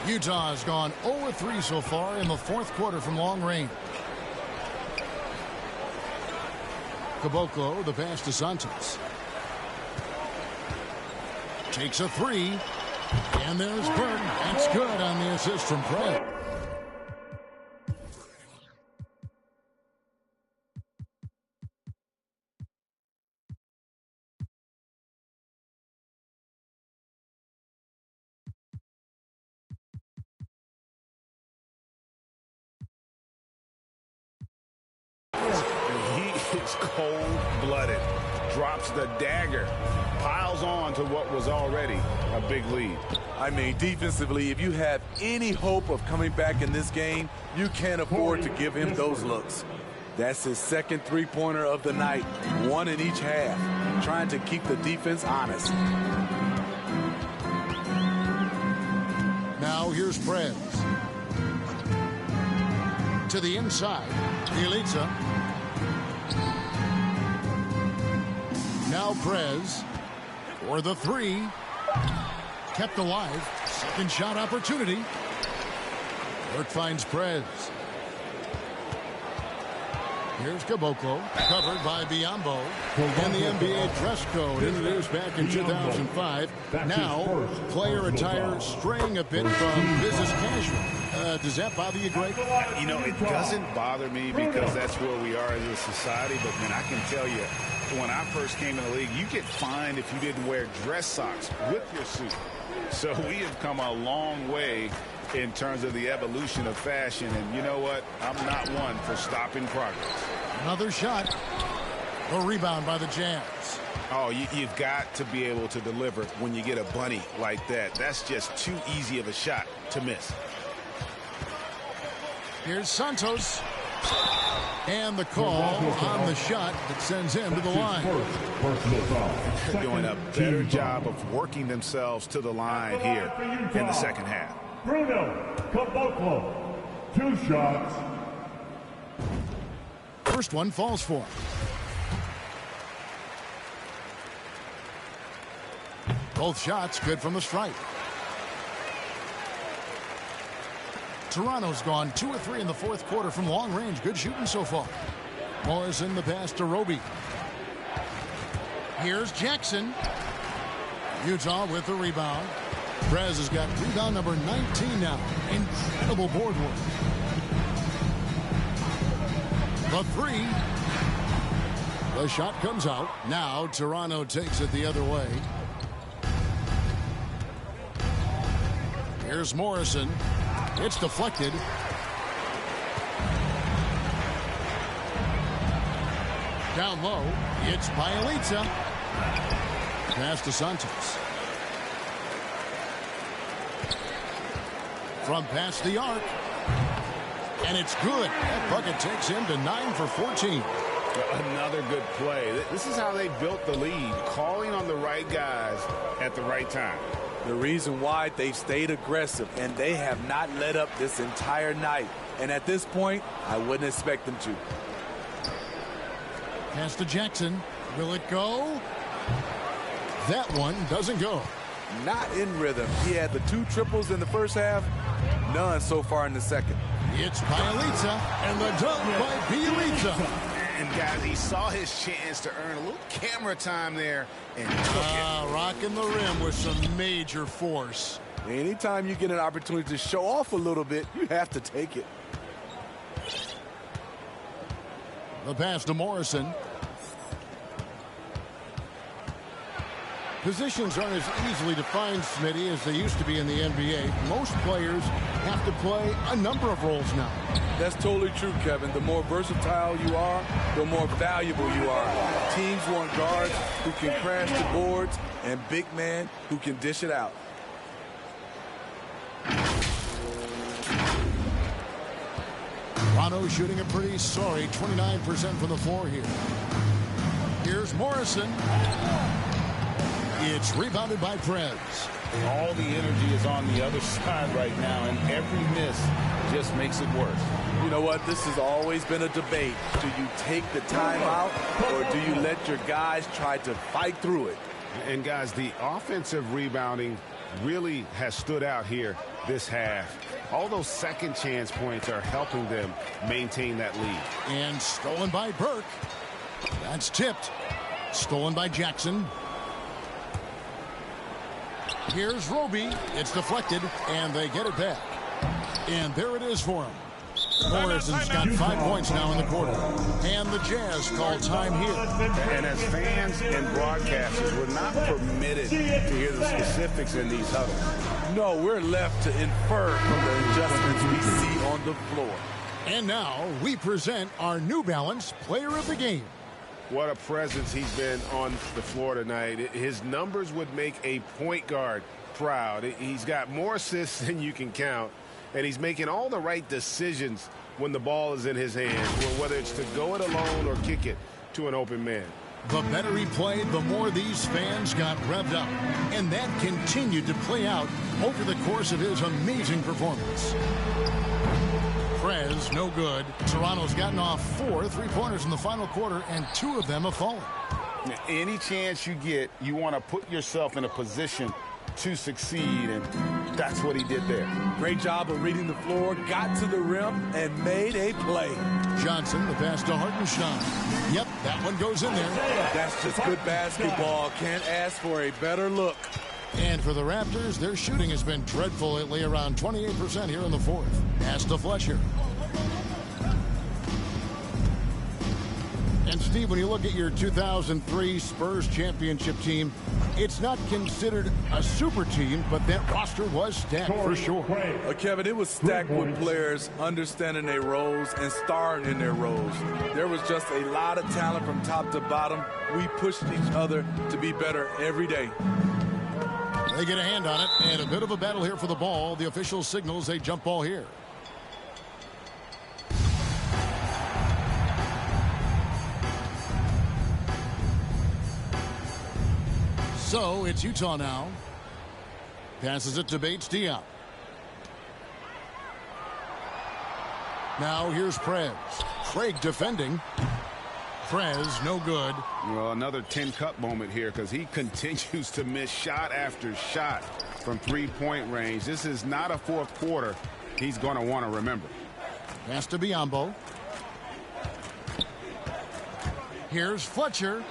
Utah has gone 0-3 so far in the fourth quarter from long range. Caboclo, the pass to Santos. Takes a 3. And there's Burke. That's good on the assist from Prez. He is cold-blooded. Drops the dagger. Piles on to what was already a big lead. I mean, defensively, if you have any hope of coming back in this game, you can't afford to give him those looks. That's his second three-pointer of the night, one in each half, trying to keep the defense honest. Now here's Prez. To the inside, Bjelica. Now Prez for the 3. Kept alive. Second shot opportunity. Burke finds Prez. Here's Caboclo, covered by Biyombo. And the NBA dress code introduced back in 2005. Now, player attire straying a bit from business casual. Does that bother you, Greg? You know, it doesn't bother me because that's where we are as a society. But, man, I can tell you, when I first came in the league, you get fined if you didn't wear dress socks with your suit. So we have come a long way in terms of the evolution of fashion. And you know what? I'm not one for stopping progress. Another shot. A rebound by the Jazz. Oh, you've got to be able to deliver when you get a bunny like that. That's just too easy of a shot to miss. Here's Santos. And the call on the shot that sends him to the line. They're doing a better job of working themselves to the line here in the second half. Bruno Caboclo, 2 shots. First one falls for him. Both shots good from the stripe. Toronto's gone 2 of 3 in the fourth quarter from long range. Good shooting so far. Morrison the pass to Roby. Here's Jackson. Utah with the rebound. Prez has got rebound number 19 now. Incredible board work. The 3. The shot comes out. Now Toronto takes it the other way. Here's Morrison. It's deflected. Down low, it's Bjelica. Pass to Santos. From past the arc. And it's good. That bucket takes him to 9 for 14. Another good play. This is how they built the lead, calling on the right guys at the right time. The reason why they've stayed aggressive, and they have not let up this entire night. And at this point, I wouldn't expect them to. Pass to Jackson. Will it go? That one doesn't go. Not in rhythm. He had the 2 triples in the first half, none so far in the second. It's Bielitsa, and the dunk by Bielitsa. And guys, he saw his chance to earn a little camera time there and took it. Rocking the rim with some major force. Anytime you get an opportunity to show off a little bit, you have to take it. The pass to Morrison. Positions aren't as easily defined, Smitty, as they used to be in the NBA. Most players have to play a number of roles now. That's totally true, Kevin. The more versatile you are, the more valuable you are. Teams want guards who can crash the boards and big men who can dish it out. Toronto shooting a pretty sorry 29% from the floor here. Here's Morrison. It's rebounded by Prez. All the energy is on the other side right now, and every miss just makes it worse. You know what? This has always been a debate. Do you take the timeout, or do you let your guys try to fight through it? And guys, the offensive rebounding really has stood out here this half. All those second chance points are helping them maintain that lead. And stolen by Burke. That's tipped. Stolen by Jackson. Here's Roby. It's deflected, and they get it back. And there it is for him. Morrison's got 5 points now in the quarter. And the Jazz call time here. And as fans and broadcasters, we're not permitted to hear the specifics in these huddles. No, we're left to infer from the adjustments we see on the floor. And now we present our New Balance Player of the Game. What a presence he's been on the floor tonight. His numbers would make a point guard proud. He's got more assists than you can count, and he's making all the right decisions when the ball is in his hands, whether it's to go it alone or kick it to an open man. The better he played, the more these fans got revved up, and that continued to play out over the course of his amazing performance. Prez, no good. Toronto's gotten off 4 3-pointers in the final quarter, and 2 of them have fallen. Any chance you get, you want to put yourself in a position to succeed, and that's what he did there. Great job of reading the floor, got to the rim, and made a play. Johnson, the pass to Hartenstein. Yep, that one goes in there. That's just good basketball. Can't ask for a better look. And for the Raptors, their shooting has been dreadful lately, around 28% here in the fourth. Pass to Fletcher. And Steve, when you look at your 2003 Spurs championship team, it's not considered a super team, but that roster was stacked for sure. Kevin, it was stacked with players understanding their roles and starring in their roles. There was just a lot of talent from top to bottom. We pushed each other to be better every day. They get a hand on it, and a bit of a battle here for the ball. The official signals a jump ball here. So it's Utah now. Passes it to Bates-Diop. Now here's Prez. Craig defending. Prez, no good. Well, another 10-cup moment here because he continues to miss shot after shot from three-point range. This is not a fourth quarter he's going to want to remember. Pass to Biyombo. Here's Fletcher.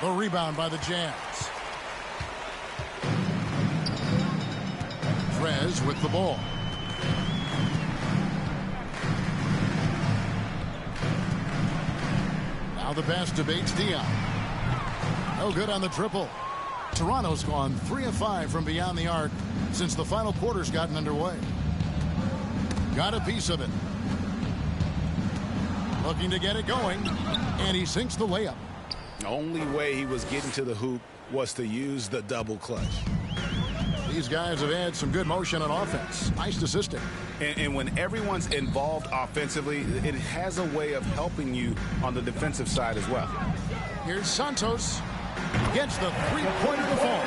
The rebound by the Jazz. Prez with the ball. Now the pass to Bates-Diop. No good on the triple. Toronto's gone 3 of 5 from beyond the arc since the final quarter's gotten underway. Got a piece of it. Looking to get it going, and he sinks the layup. The only way he was getting to the hoop was to use the double clutch. These guys have had some good motion on offense. Nice assisting. And when everyone's involved offensively, it has a way of helping you on the defensive side as well. Here's Santos. Gets the three-pointer to fall.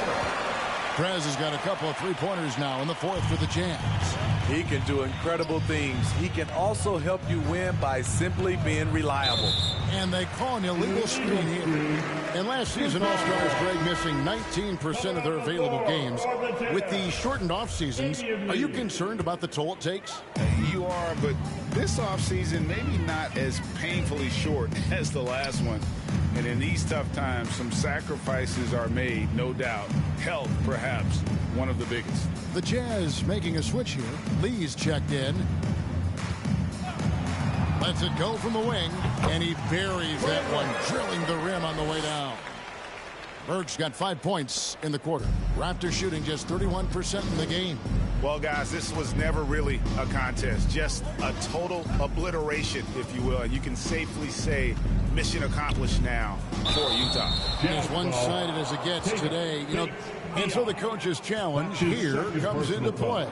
Prez has got a couple of three-pointers now in the fourth for the Jazz. He can do incredible things. He can also help you win by simply being reliable. And they call an illegal screen here. And last season, All-Stars, Greg, missing 19% of their available games. With the shortened off-seasons, are you concerned about the toll it takes? You are, but this offseason maybe not as painfully short as the last one. And in these tough times, some sacrifices are made, no doubt. Health, perhaps, one of the biggest. The Jazz making a switch here. Lee's checked in. Lets it go from the wing, and he buries that one, drilling the rim on the way down. Burks got 5 points in the quarter. Raptors shooting just 31% in the game. Well, guys, this was never really a contest, just a total obliteration, if you will. And you can safely say mission accomplished now for Utah. As one-sided as it gets today, and so the coach's challenge here comes into play.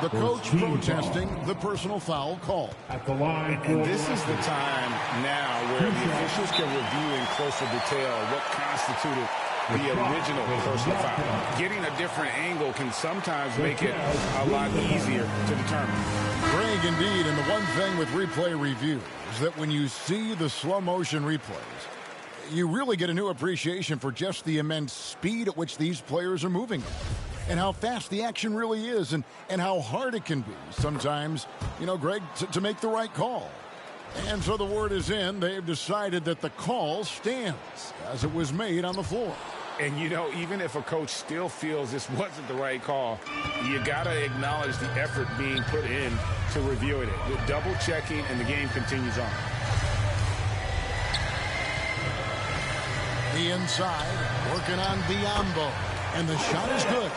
The coach protesting the personal foul call. And this is the time now where the officials can review in closer detail what constituted the original personal foul. Getting a different angle can sometimes make it a lot easier to determine. Greg, indeed, and the one thing with replay review is that when you see the slow motion replays, you really get a new appreciation for just the immense speed at which these players are moving at, and how fast the action really is, and how hard it can be sometimes, Greg, to make the right call. And so the word is in. They've decided that the call stands as it was made on the floor. And, even if a coach still feels this wasn't the right call, you got to acknowledge the effort being put in to reviewing it. With double checking, and the game continues on. The inside, working on Biyombo, and the shot is good.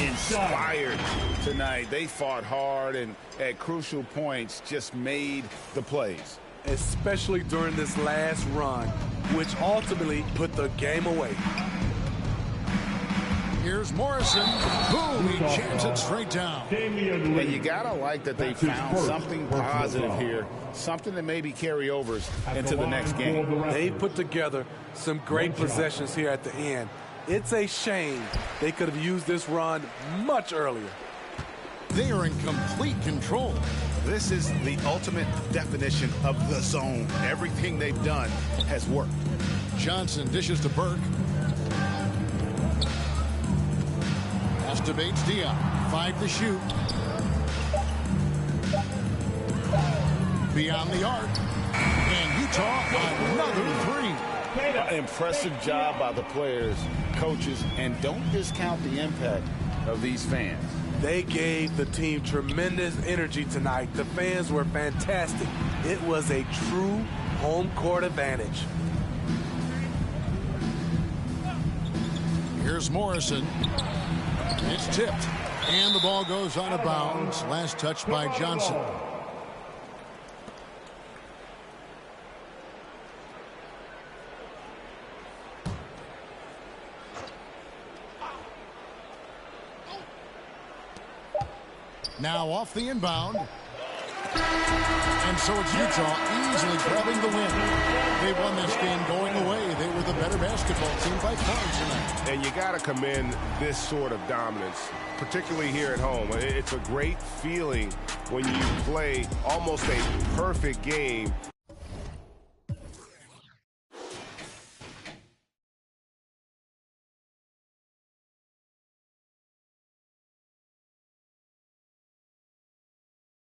Inspired tonight. They fought hard and at crucial points just made the plays. Especially during this last run, which ultimately put the game away. Here's Morrison. Boom, he jams it straight down. And you got to like that they found something positive here, something that maybe carry overs into the next game. They put together some great possessions here at the end. It's a shame they could have used this run much earlier. They are in complete control. This is the ultimate definition of the zone. Everything they've done has worked. Johnson dishes to Burke. Pass to Bates-Diop. 5 to shoot. Beyond the arc. And Utah, another 3. Impressive job by the players, coaches, and don't discount the impact of these fans. They gave the team tremendous energy tonight. The fans were fantastic. It was a true home court advantage. Here's Morrison. It's tipped, and the ball goes out of bounds. Last touch by Johnson. Now off the inbound. And so it's Utah easily grabbing the win. They won this game going away. They were the better basketball team by far tonight. And you got to commend this sort of dominance, particularly here at home. It's a great feeling when you play almost a perfect game